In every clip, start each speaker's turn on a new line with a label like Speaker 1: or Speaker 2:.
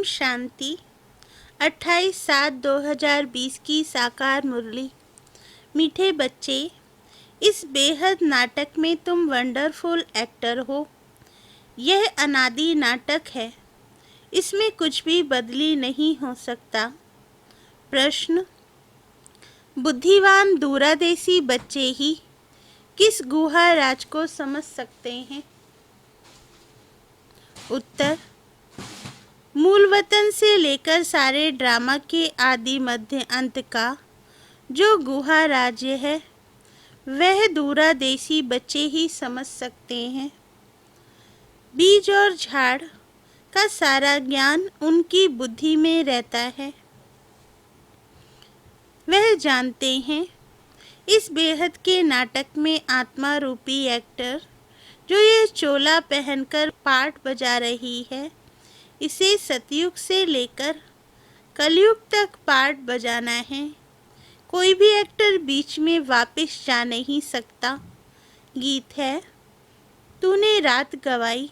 Speaker 1: शांति। 28/7/2020 की साकार मुरली। मीठे बच्चे, इस बेहद नाटक में तुम वंडरफुल एक्टर हो। यह अनादि नाटक है, इसमें कुछ भी बदली नहीं हो सकता। प्रश्न: बुद्धिमान दूरदेशी बच्चे ही किस गुहा राज को समझ सकते हैं? उत्तर: मूल वतन से लेकर सारे ड्रामा के आदि मध्य अंत का जो गुहा राज्य है, वह दूरदेशी बच्चे ही समझ सकते हैं। बीज और झाड़ का सारा ज्ञान उनकी बुद्धि में रहता है। वह जानते हैं इस बेहद के नाटक में आत्मा रूपी एक्टर जो ये चोला पहनकर पार्ट बजा रही है, इसे सतयुग से लेकर कलयुग तक पार्ट बजाना है। कोई भी एक्टर बीच में वापस जा नहीं सकता। गीत है, तूने रात गवाई।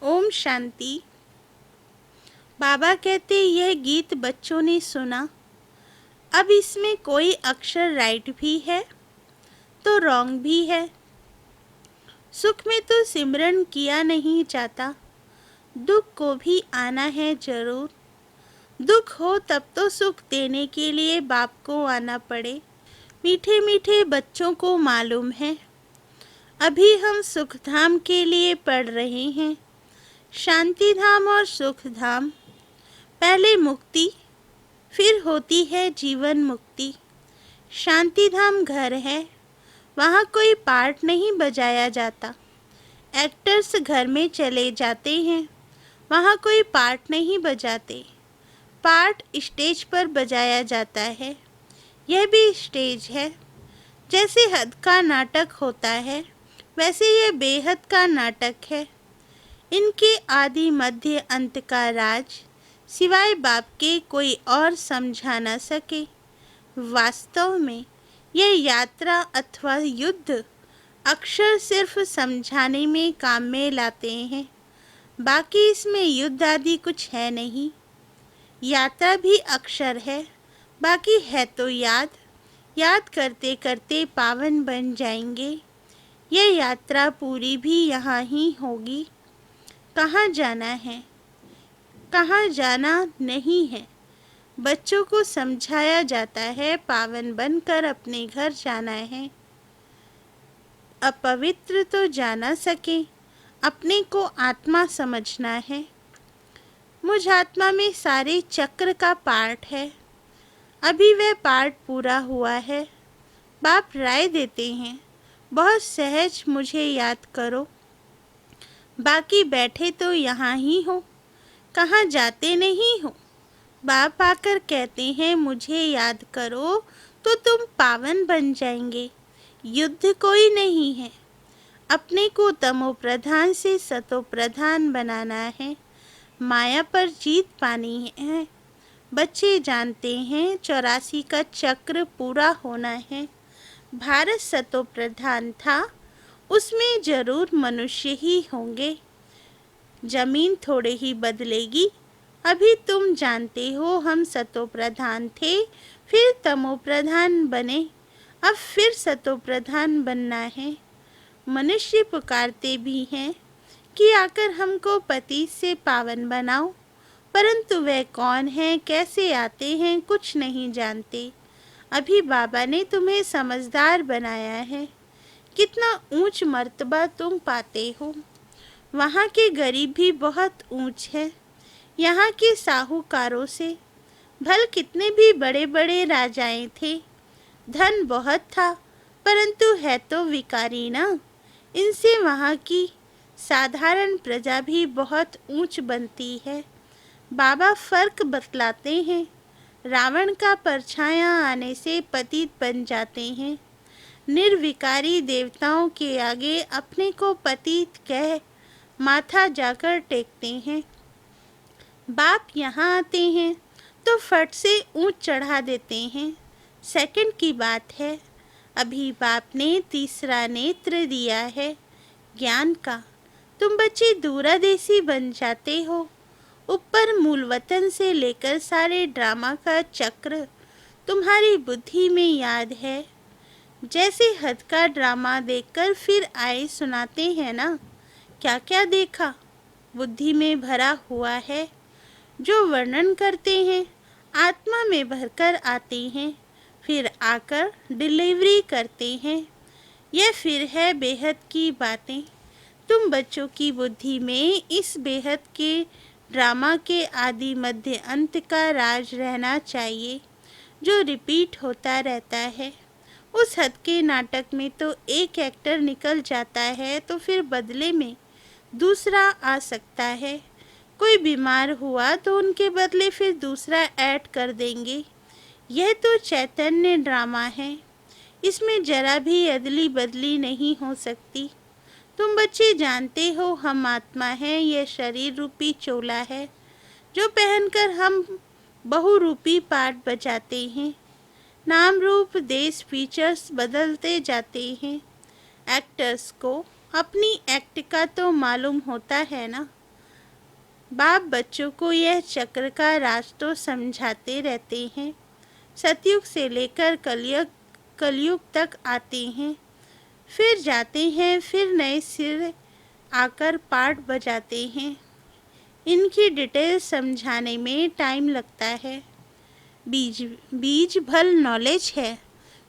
Speaker 1: ओम शांति। बाबा कहते यह गीत बच्चों ने सुना। अब इसमें कोई अक्षर राइट भी है तो रॉन्ग भी है। सुख में तो सिमरन किया नहीं जाता, दुख को भी आना है जरूर। दुख हो तब तो सुख देने के लिए बाप को आना पड़े। मीठे मीठे बच्चों को मालूम है, अभी हम सुख धाम के लिए पढ़ रहे हैं। शांति धाम और सुख धाम, पहले मुक्ति फिर होती है जीवन मुक्ति। शांति धाम घर है, वहाँ कोई पार्ट नहीं बजाया जाता। एक्टर्स घर में चले जाते हैं, वहाँ कोई पार्ट नहीं बजाते। पार्ट स्टेज पर बजाया जाता है। यह भी स्टेज है। जैसे हद का नाटक होता है, वैसे यह बेहद का नाटक है। इनके आदि मध्य अंत का राज सिवाय बाप के कोई और समझा न सके। वास्तव में यह यात्रा अथवा युद्ध अक्षर सिर्फ समझाने में काम में लाते हैं, बाकी इसमें युद्ध आदि कुछ है नहीं। यात्रा भी अक्षर है, बाकी है तो याद। याद करते करते पावन बन जाएंगे। यह यात्रा पूरी भी यहाँ ही होगी। कहाँ जाना है, कहाँ जाना नहीं है, बच्चों को समझाया जाता है। पावन बनकर अपने घर जाना है। अपवित्र तो जाना सके, अपने को आत्मा समझना है। मुझ आत्मा में सारे चक्र का पार्ट है। अभी वह पार्ट पूरा हुआ है। बाप राय देते हैं, बहुत सहज मुझे याद करो। बाकी बैठे तो यहाँ ही हो, कहाँ जाते नहीं हो। बाप आकर कहते हैं मुझे याद करो तो तुम पावन बन जाएंगे। युद्ध कोई नहीं है। अपने को तमो प्रधान से सतो प्रधान बनाना है। माया पर जीत पानी है। बच्चे जानते हैं 84 का चक्र पूरा होना है। भारत सतो प्रधान था, उसमें जरूर मनुष्य ही होंगे। जमीन थोड़े ही बदलेगी। अभी तुम जानते हो हम सतो प्रधान थे, फिर तमो प्रधान बने, अब फिर सतो प्रधान बनना है। मनुष्य पुकारते भी हैं कि आकर हमको पति से पावन बनाओ, परंतु वह कौन है, कैसे आते हैं, कुछ नहीं जानते। अभी बाबा ने तुम्हें समझदार बनाया है। कितना ऊंच मर्तबा तुम पाते हो। वहाँ के गरीब भी बहुत ऊंच है यहाँ के साहूकारों से। भल कितने भी बड़े बड़े राजाएं थे, धन बहुत था, परंतु है तो विकारी ना। इनसे वहाँ की साधारण प्रजा भी बहुत ऊंच बनती है। बाबा फर्क बतलाते हैं। रावण का परछाया आने से पतित बन जाते हैं। निर्विकारी देवताओं के आगे अपने को पतित कह माथा जाकर टेकते हैं। बाप यहाँ आते हैं तो फट से ऊंच चढ़ा देते हैं। सेकंड की बात है, अभी बाप ने तीसरा नेत्र दिया है ज्ञान का। तुम बच्चे दूरादेशी बन जाते हो। ऊपर मूल वतन से लेकर सारे ड्रामा का चक्र तुम्हारी बुद्धि में याद है। जैसे हद का ड्रामा देखकर फिर आए सुनाते हैं ना, क्या क्या देखा बुद्धि में भरा हुआ है। जो वर्णन करते हैं आत्मा में भरकर आते हैं, फिर आकर डिलीवरी करते हैं। यह फिर है बेहद की बातें। तुम बच्चों की बुद्धि में इस बेहद के ड्रामा के आदि मध्य अंत का राज रहना चाहिए, जो रिपीट होता रहता है। उस हद के नाटक में तो एक एक्टर निकल जाता है तो फिर बदले में दूसरा आ सकता है। कोई बीमार हुआ तो उनके बदले फिर दूसरा ऐड कर देंगे। यह तो चैतन्य ड्रामा है, इसमें जरा भी अदली बदली नहीं हो सकती। तुम बच्चे जानते हो हम आत्मा हैं, यह शरीर रूपी चोला है जो पहनकर हम बहुरूपी पाठ बजाते हैं। नाम रूप देश फीचर्स बदलते जाते हैं। एक्टर्स को अपनी एक्ट का तो मालूम होता है ना। बाप बच्चों को यह चक्र का राज तो समझाते रहते हैं। सतयुग से लेकर कलयुग तक आते हैं, फिर जाते हैं, फिर नए सिर आकर पाठ बजाते हैं। इनकी डिटेल समझाने में टाइम लगता है। बीज बीज भल नॉलेज है,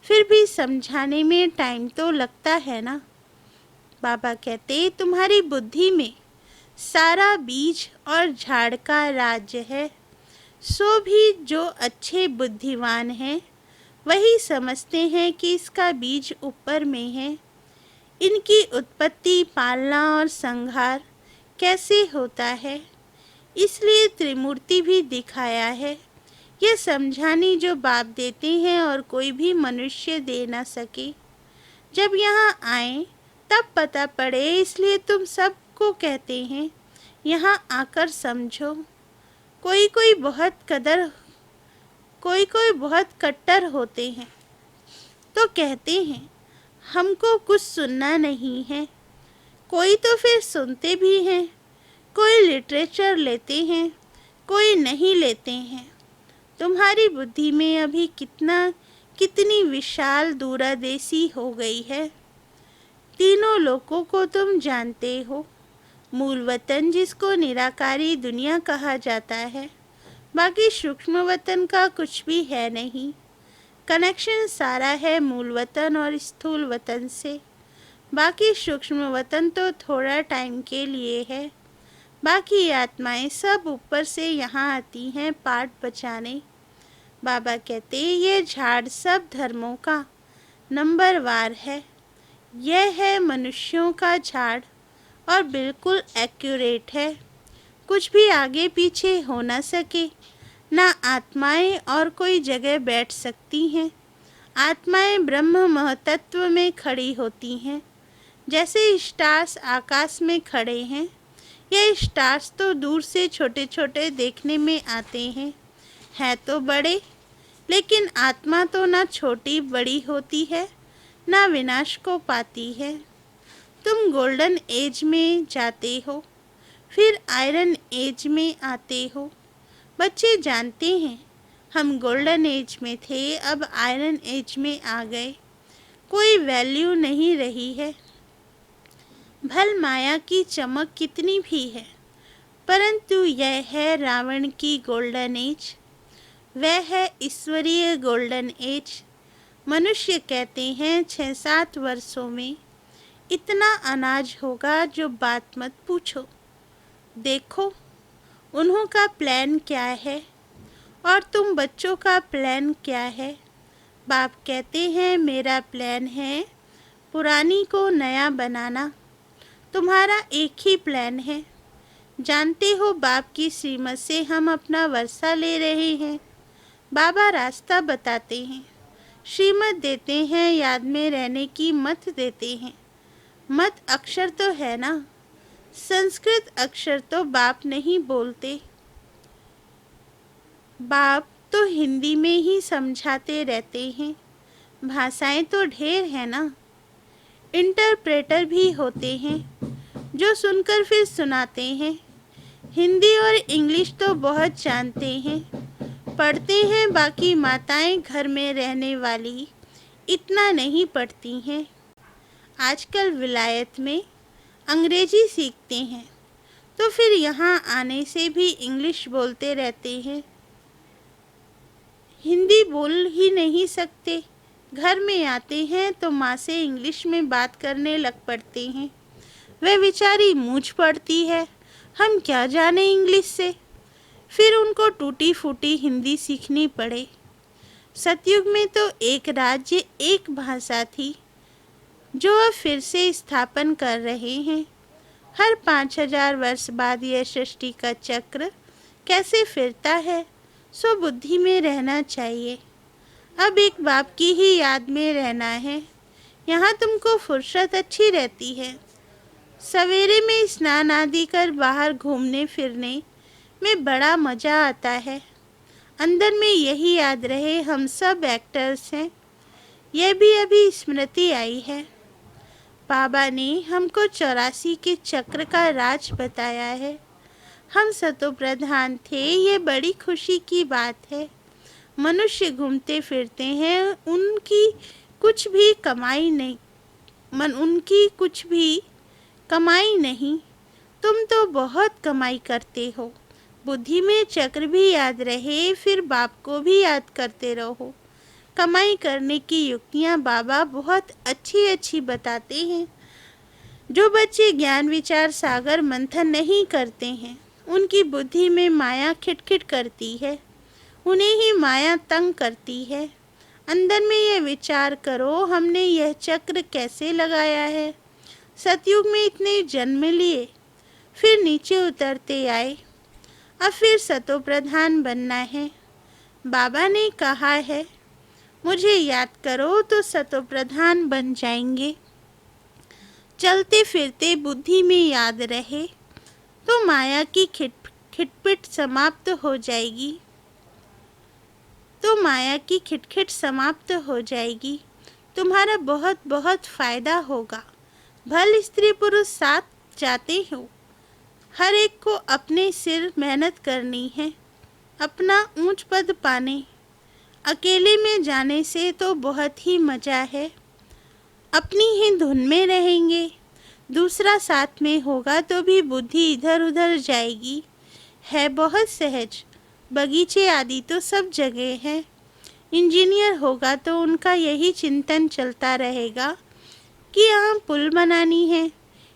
Speaker 1: फिर भी समझाने में टाइम तो लगता है ना। बाबा कहते तुम्हारी बुद्धि में सारा बीज और झाड़ का राज्य है। सो भी जो अच्छे बुद्धिमान हैं वही समझते हैं कि इसका बीज ऊपर में है। इनकी उत्पत्ति, पालना और संहार कैसे होता है, इसलिए त्रिमूर्ति भी दिखाया है। यह समझानी जो बाप देते हैं और कोई भी मनुष्य दे ना सके। जब यहाँ आए तब पता पड़े, इसलिए तुम सबको कहते हैं यहाँ आकर समझो। कोई कोई बहुत कट्टर होते हैं तो कहते हैं हमको कुछ सुनना नहीं है। कोई तो फिर सुनते भी हैं। कोई लिटरेचर लेते हैं, कोई नहीं लेते हैं। तुम्हारी बुद्धि में अभी कितनी विशाल दूरादेशी हो गई है। तीनों लोकों को तुम जानते हो। मूल वतन जिसको निराकारी दुनिया कहा जाता है, बाकी सूक्ष्म वतन का कुछ भी है नहीं। कनेक्शन सारा है मूल वतन और स्थूल वतन से। बाकी सूक्ष्म वतन तो थोड़ा टाइम के लिए है। बाकी आत्माएं सब ऊपर से यहाँ आती हैं पाठ बचाने। बाबा कहते ये झाड़ सब धर्मों का नंबरवार है। यह है मनुष्यों का झाड़ और बिल्कुल एक्यूरेट है। कुछ भी आगे पीछे हो ना सके। ना आत्माएं और कोई जगह बैठ सकती हैं। आत्माएं ब्रह्म महतत्व में खड़ी होती हैं, जैसे स्टार्स आकाश में खड़े हैं। ये स्टार्स तो दूर से छोटे छोटे देखने में आते हैं, है तो बड़े, लेकिन आत्मा तो ना छोटी बड़ी होती है, ना विनाश को पाती है। तुम गोल्डन एज में जाते हो, फिर आयरन एज में आते हो। बच्चे जानते हैं हम गोल्डन एज में थे, अब आयरन एज में आ गए। कोई वैल्यू नहीं रही है। भल माया की चमक कितनी भी है, परंतु यह है रावण की गोल्डन एज। वह है ईश्वरीय गोल्डन एज। मनुष्य कहते हैं 6-7 वर्षों में इतना अनाज होगा जो बात मत पूछो। देखो उन्हों का प्लान क्या है और तुम बच्चों का प्लान क्या है। बाप कहते हैं मेरा प्लान है पुरानी को नया बनाना। तुम्हारा एक ही प्लान है। जानते हो बाप की श्रीमत से हम अपना वर्षा ले रहे हैं। बाबा रास्ता बताते हैं, श्रीमत देते हैं, याद में रहने की मत देते हैं। मत अक्षर तो है ना, संस्कृत अक्षर तो बाप नहीं बोलते। बाप तो हिंदी में ही समझाते रहते हैं। भाषाएं तो ढेर है ना। इंटरप्रेटर भी होते हैं जो सुनकर फिर सुनाते हैं। हिंदी और इंग्लिश तो बहुत जानते हैं, पढ़ते हैं, बाकी माताएं घर में रहने वाली इतना नहीं पढ़ती हैं। आजकल विलायत में अंग्रेजी सीखते हैं, तो फिर यहाँ आने से भी इंग्लिश बोलते रहते हैं। हिंदी बोल ही नहीं सकते, घर में आते हैं तो माँ से इंग्लिश में बात करने लग पड़ते हैं। वह बेचारी मूंछ पड़ती है, हम क्या जाने इंग्लिश से। फिर उनको टूटी फूटी हिंदी सीखनी पड़े। सतयुग में तो एक राज्य एक भाषा थी, जो अब फिर से स्थापन कर रहे हैं। हर 5000 वर्ष बाद यह सृष्टि का चक्र कैसे फिरता है, सो बुद्धि में रहना चाहिए। अब एक बाप की ही याद में रहना है। यहाँ तुमको फुर्सत अच्छी रहती है। सवेरे में स्नान आदि कर बाहर घूमने फिरने में बड़ा मज़ा आता है। अंदर में यही याद रहे हम सब एक्टर्स हैं। यह भी अभी स्मृति आई है। बाबा ने हमको 84 के चक्र का राज बताया है। हम सतो प्रधान थे, ये बड़ी खुशी की बात है। मनुष्य घूमते फिरते हैं, उनकी कुछ भी कमाई नहीं। तुम तो बहुत कमाई करते हो। बुद्धि में चक्र भी याद रहे, फिर बाप को भी याद करते रहो। कमाई करने की युक्तियाँ बाबा बहुत अच्छी अच्छी बताते हैं। जो बच्चे ज्ञान विचार सागर मंथन नहीं करते हैं, उनकी बुद्धि में माया खिटखिट करती है, उन्हें ही माया तंग करती है। अंदर में यह विचार करो, हमने यह चक्र कैसे लगाया है। सतयुग में इतने जन्म लिए, फिर नीचे उतरते आए, अब फिर सतो प्रधान बनना है। बाबा ने कहा है, मुझे याद करो तो सतो प्रधान बन जाएंगे। चलते फिरते बुद्धि में याद रहे तो माया की खिटपिट समाप्त हो जाएगी। तुम्हारा बहुत बहुत फायदा होगा। भले स्त्री पुरुष साथ जाते हो, हर एक को अपने सिर मेहनत करनी है, अपना ऊंच पद पाने। अकेले में जाने से तो बहुत ही मज़ा है, अपनी ही धुन में रहेंगे। दूसरा साथ में होगा तो भी बुद्धि इधर उधर जाएगी। है बहुत सहज, बगीचे आदि तो सब जगह है। इंजीनियर होगा तो उनका यही चिंतन चलता रहेगा कि यहाँ पुल बनानी है,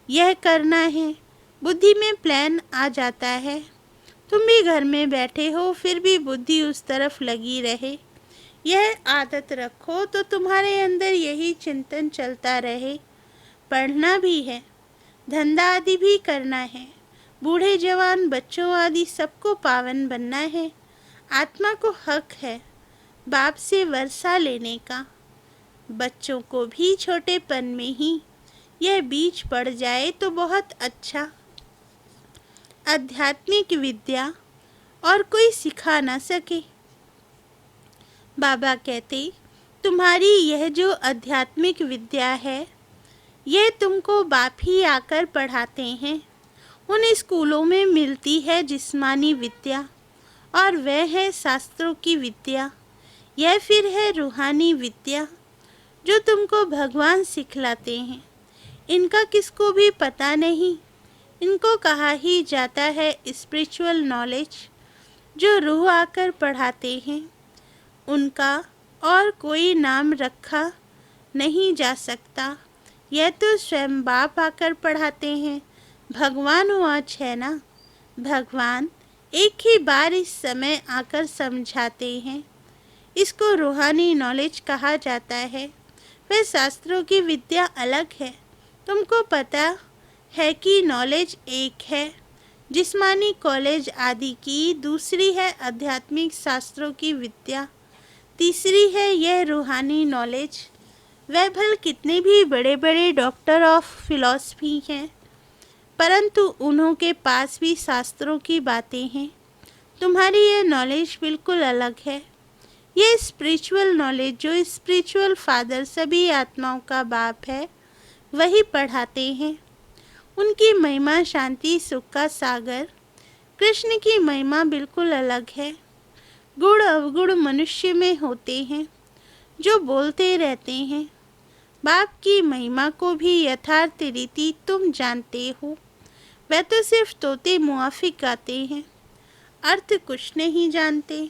Speaker 1: यह करना है। बुद्धि में प्लान आ जाता है। तुम भी घर में बैठे हो, फिर भी बुद्धि उस तरफ लगी रहे। यह आदत रखो तो तुम्हारे अंदर यही चिंतन चलता रहे। पढ़ना भी है, धंधा आदि भी करना है, बूढ़े जवान बच्चों आदि सबको पावन बनना है। आत्मा को हक है बाप से वर्षा लेने का। बच्चों को भी छोटेपन में ही यह बीज पड़ जाए तो बहुत अच्छा। आध्यात्मिक विद्या और कोई सिखा ना सके। बाबा कहते, तुम्हारी यह जो आध्यात्मिक विद्या है, यह तुमको बाप ही आकर पढ़ाते हैं। उन स्कूलों में मिलती है जिस्मानी विद्या, और वह है शास्त्रों की विद्या। यह फिर है रूहानी विद्या, जो तुमको भगवान सिखलाते हैं। इनका किसको भी पता नहीं। इनको कहा ही जाता है स्पिरिचुअल नॉलेज, जो रूह आकर पढ़ाते हैं। उनका और कोई नाम रखा नहीं जा सकता। यह तो स्वयं बाप आकर पढ़ाते हैं। भगवान वाच है ना, भगवान एक ही बार इस समय आकर समझाते हैं। इसको रूहानी नॉलेज कहा जाता है। वह शास्त्रों की विद्या अलग है। तुमको पता है कि नॉलेज एक है जिस्मानी कॉलेज आदि की, दूसरी है आध्यात्मिक शास्त्रों की विद्या, तीसरी है यह रूहानी नॉलेज। वह भल कितने भी बड़े बड़े डॉक्टर ऑफ फिलॉसफी हैं, परंतु उन्हों के पास भी शास्त्रों की बातें हैं। तुम्हारी यह नॉलेज बिल्कुल अलग है। यह स्पिरिचुअल नॉलेज जो स्पिरिचुअल फादर सभी आत्माओं का बाप है, वही पढ़ाते हैं। उनकी महिमा शांति सुख का सागर। कृष्ण की महिमा बिल्कुल अलग है। गुण अवगुण मनुष्य में होते हैं जो बोलते रहते हैं। बाप की महिमा को भी यथार्थ रीति तुम जानते हो। वह तो सिर्फ तोते मुआफिक गाते हैं, अर्थ कुछ नहीं जानते।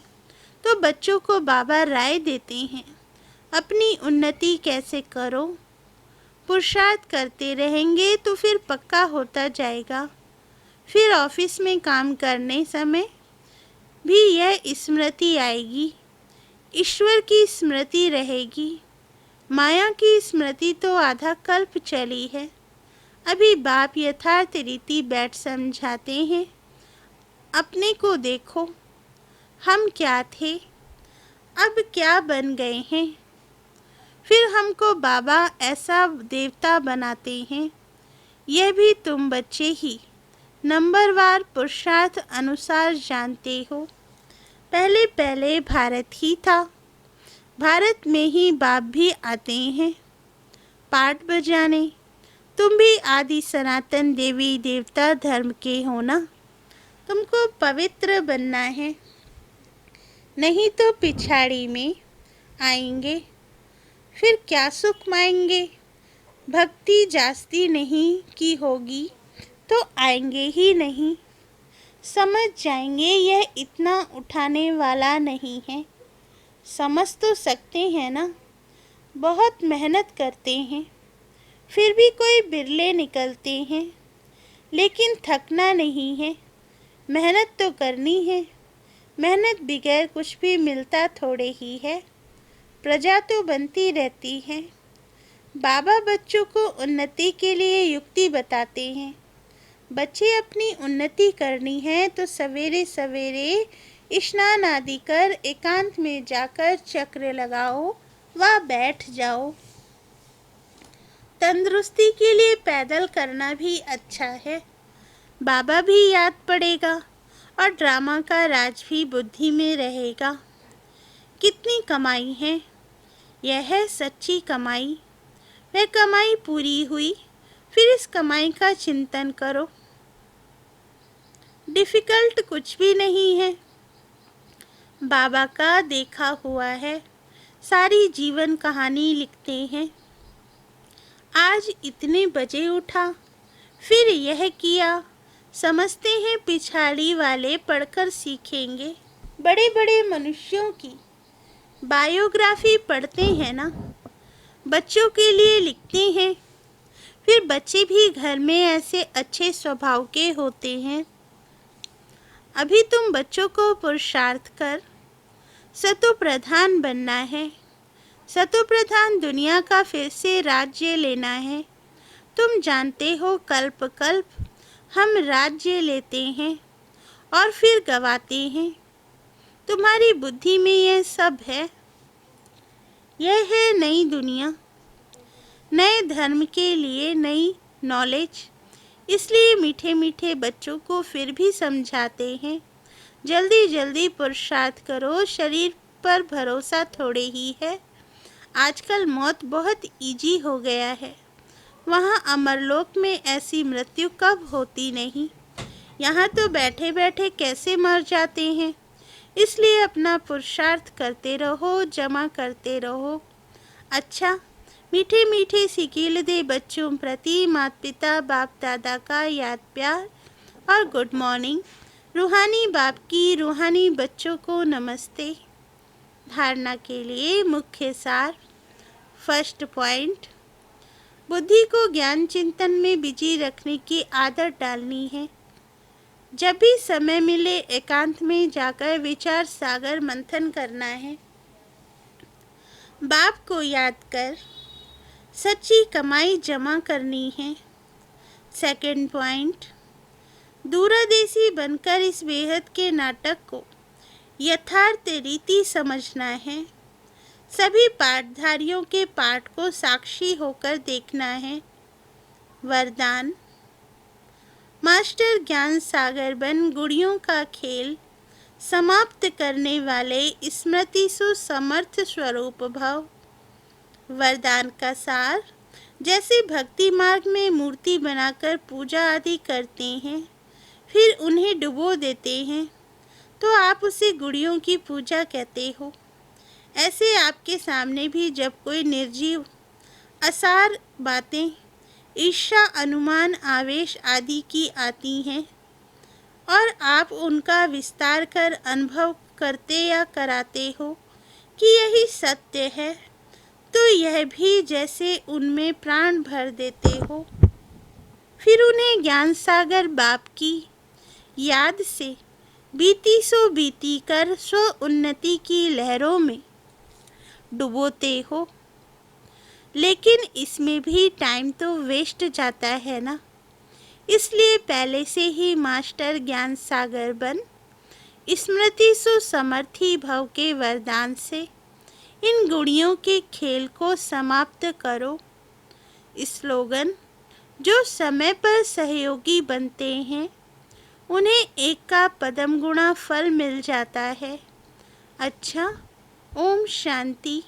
Speaker 1: तो बच्चों को बाबा राय देते हैं, अपनी उन्नति कैसे करो। पुरुषार्थ करते रहेंगे तो फिर पक्का होता जाएगा। फिर ऑफिस में काम करने समय भी यह स्मृति आएगी, ईश्वर की स्मृति रहेगी। माया की स्मृति तो आधा कल्प चली है। अभी बाप यथार्थ रीति बैठ समझाते हैं। अपने को देखो, हम क्या थे, अब क्या बन गए हैं। फिर हमको बाबा ऐसा देवता बनाते हैं। यह भी तुम बच्चे ही नंबरवार पुरुषार्थ अनुसार जानते हो। पहले पहले भारत ही था। भारत में ही बाप भी आते हैं पाठ बजाने। तुम भी आदि सनातन देवी देवता धर्म के हो ना। तुमको पवित्र बनना है, नहीं तो पिछाड़ी में आएंगे। फिर क्या सुख पाएंगे। भक्ति जास्ती नहीं की होगी तो आएंगे ही नहीं। समझ जाएंगे यह इतना उठाने वाला नहीं है। समझ तो सकते हैं ना। बहुत मेहनत करते हैं, फिर भी कोई बिरले निकलते हैं। लेकिन थकना नहीं है, मेहनत तो करनी है। मेहनत बगैर कुछ भी मिलता थोड़े ही है। प्रजा तो बनती रहती है। बाबा बच्चों को उन्नति के लिए युक्ति बताते हैं। बच्चे अपनी उन्नति करनी है तो सवेरे सवेरे स्नान आदि कर एकांत में जाकर चक्र लगाओ व बैठ जाओ। तंदुरुस्ती के लिए पैदल करना भी अच्छा है। बाबा भी याद पड़ेगा और ड्रामा का राज भी बुद्धि में रहेगा। कितनी कमाई है, यह है सच्ची कमाई। वह कमाई पूरी हुई, फिर इस कमाई का चिंतन करो। डिफ़िकल्ट कुछ भी नहीं है। बाबा का देखा हुआ है, सारी जीवन कहानी लिखते हैं। आज इतने बजे उठा, फिर यह किया। समझते हैं पिछाड़ी वाले पढ़कर सीखेंगे। बड़े बड़े मनुष्यों की बायोग्राफी पढ़ते हैं ना, बच्चों के लिए लिखते हैं। फिर बच्चे भी घर में ऐसे अच्छे स्वभाव के होते हैं। अभी तुम बच्चों को पुरुषार्थ कर सतो प्रधान बनना है। सतो प्रधान दुनिया का फिर से राज्य लेना है। तुम जानते हो कल्प कल्प हम राज्य लेते हैं और फिर गवाते हैं। तुम्हारी बुद्धि में यह सब है। यह है नई दुनिया, नए धर्म के लिए नई नॉलेज। इसलिए मीठे मीठे बच्चों को फिर भी समझाते हैं, जल्दी जल्दी पुरुषार्थ करो। शरीर पर भरोसा थोड़े ही है। आजकल मौत बहुत इजी हो गया है। वहाँ अमरलोक में ऐसी मृत्यु कब होती नहीं। यहाँ तो बैठे बैठे कैसे मर जाते हैं। इसलिए अपना पुरुषार्थ करते रहो, जमा करते रहो। अच्छा, मीठे मीठे सिकील दे बच्चों प्रति माता पिता बाप दादा का याद प्यार और गुड मॉर्निंग। रूहानी बाप की रूहानी बच्चों को नमस्ते। धारणा के लिए मुख्य सार। फर्स्ट पॉइंट, बुद्धि को ज्ञान चिंतन में बिजी रखने की आदत डालनी है। जब भी समय मिले एकांत में जाकर विचार सागर मंथन करना है। बाप को याद कर सच्ची कमाई जमा करनी है। सेकंड पॉइंट, दूरदेशी बनकर इस बेहद के नाटक को यथार्थ रीति समझना है। सभी पाठधारियों के पाठ को साक्षी होकर देखना है। वरदान, मास्टर ज्ञान सागर बन गुड़ियों का खेल समाप्त करने वाले स्मृति सु समर्थ स्वरूप भव। वरदान का सार, जैसे भक्ति मार्ग में मूर्ति बनाकर पूजा आदि करते हैं, फिर उन्हें डुबो देते हैं, तो आप उसे गुड़ियों की पूजा कहते हो। ऐसे आपके सामने भी जब कोई निर्जीव असार बातें ईर्ष्या, अनुमान, आवेश आदि की आती हैं और आप उनका विस्तार कर अनुभव करते या कराते हो कि यही सत्य है, तो यह भी जैसे उनमें प्राण भर देते हो। फिर उन्हें ज्ञान सागर बाप की याद से बीती सो बीती कर स्व उन्नति की लहरों में डुबोते हो। लेकिन इसमें भी टाइम तो वेस्ट जाता है ना, इसलिए पहले से ही मास्टर ज्ञान सागर बन स्मृति सु समर्थी भव के वरदान से इन गुड़ियों के खेल को समाप्त करो। स्लोगन: जो समय पर सहयोगी बनते हैं उन्हें एक का पदम गुणा फल मिल जाता है। अच्छा, ओम शांति।